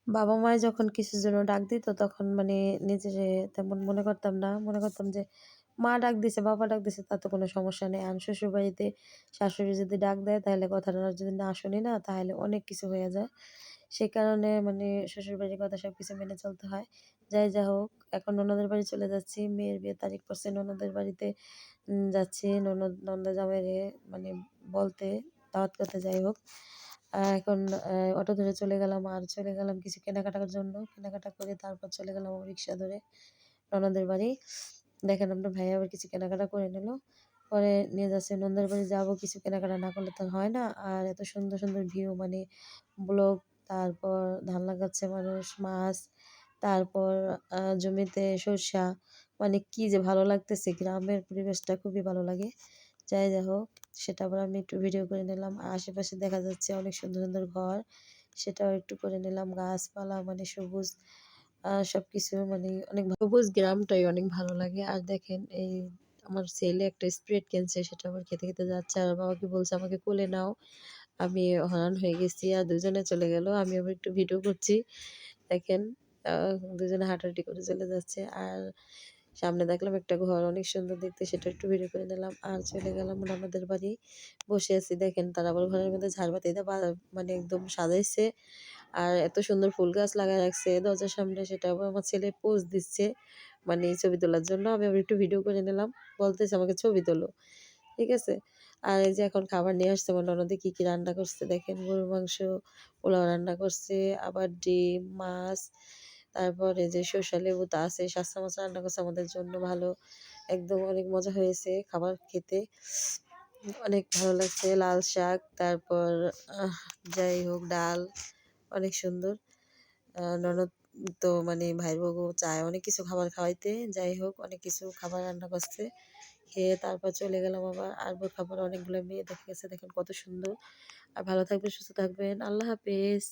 বাবা-মায়ে যখন কিছুর জন্য ডাক দিত তখন মানে নিজেরে তেমন মনে করতাম না। মনে করতাম যে মা ডাক দিছে, বাবা ডাক দিছে তাতে কোনো সমস্যা নেই। আর শ্বশুরবাড়িতে শাশুড়ি যদি ডাক দেয় তাহলে কথাটা যদি না শুনি না তাহলে অনেক কিছু হয়ে যায়। সে কারণে মানে শ্বশুরবাড়ির কথা সবকিছু মেনে চলতে হয়। যাই যা হোক এখন ননদের বাড়ি চলে যাচ্ছি। মেয়ের বিয়ের তারিখ পড়ছে ননদের বাড়িতে যাচ্ছি ননদ জামাইরে মানে বলতে দাওয়াত করতে যাই হোক। এখন অটো ধরে চলে গেলাম আর চলে গেলাম কিছু কেনাকাটার জন্য। কেনাকাটা করে তারপর চলে গেলাম রিক্সা ধরে ননদের বাড়ি। দেখেন আপনার ভাইয়া আবার কিছু কেনাকাটা করে নিল। পরে নিয়ে যাচ্ছে ননদের বাড়ি যাবো কিছু কেনাকাটা না করলে তো আর হয় না। আর এত সুন্দর, সুন্দর ভিউ মানে ব্লক তারপর ধান লাগাচ্ছে মানুষ, মাছ, তারপর জমিতে সরষা মানে কি যে ভালো লাগতেছে গ্রামের পরিবেশটা খুবই ভালো লাগে। যাই হোক সেটা আবার আমি একটু ভিডিও করে নিলাম। আর আশেপাশে দেখা যাচ্ছে অনেক সুন্দর, সুন্দর ঘর সেটাও একটু করে নিলাম। গাছপালা মানে সবুজ সবকিছু মানে অনেক সবুজ গ্রামটাই অনেক ভালো লাগে। আর দেখেন এই আমার ছেলে একটা স্প্রাইট কিনছে সেটা আবার খেতে, খেতে যাচ্ছে। আর বাবাকে বলছে আমাকে কোলে নাও। আমি হয়রান হয়ে গেছি। আর দুজনে চলে গেল। আমি আবার একটু ভিডিও করছি। দেখেন আ দুজনে হাঁটাহাঁটি করে চলে যাচ্ছে। আর সামনে দেখলাম একটা ঘর অনেক সুন্দর দেখতে সেটা একটু ভিডিও করে নিলাম। আর চলে গেলাম ননদের বাড়ি। বসে আছি দেখেন তারা আবার ঘরের মধ্যে ঝাড়বাতি দিয়ে মানে একদম সাজাইছে। আর এত সুন্দর ফুল গাছ লাগায় রাখছে দরজার সামনে সেটা আবার আমার ছেলে পোজ দিচ্ছে। মানে ছবি তোলার জন্য। আমি আবার একটু ভিডিও করে নিলাম। বলতেছে আমাকে ছবি তোলো। ঠিক আছে? আর এই যে এখন খাবার নিয়ে আসছে আমার ননদে কি, কি রান্না করছে দেখেন গরুর মাংস, পোলাও রান্না করছে, আবার ডিম, মাছ, তারপর এই যে সরষা লেবু তো আছে, শাঁসা মাছ রান্না করছে আমাদের জন্য ভালো। একদম অনেক মজা হয়েছে খাবার খেতে। অনেক ভালো লাগছে। লাল শাক, তারপর আহ যাই হোক ডাল অনেক সুন্দর। ননদ তো মানে ভাইয়াবু চায় অনেক কিছু খাবার খাওয়াইতে। যাই হোক অনেক কিছু খাবার রান্না করছে। খেয়ে তারপর চলে গেলাম আবার। আর বোরখা পরা অনেকগুলো মেয়ে দেখা গেছে দেখেন কত সুন্দর। আর ভালো থাকবেন, সুস্থ থাকবেন। আল্লাহ হাফেজ।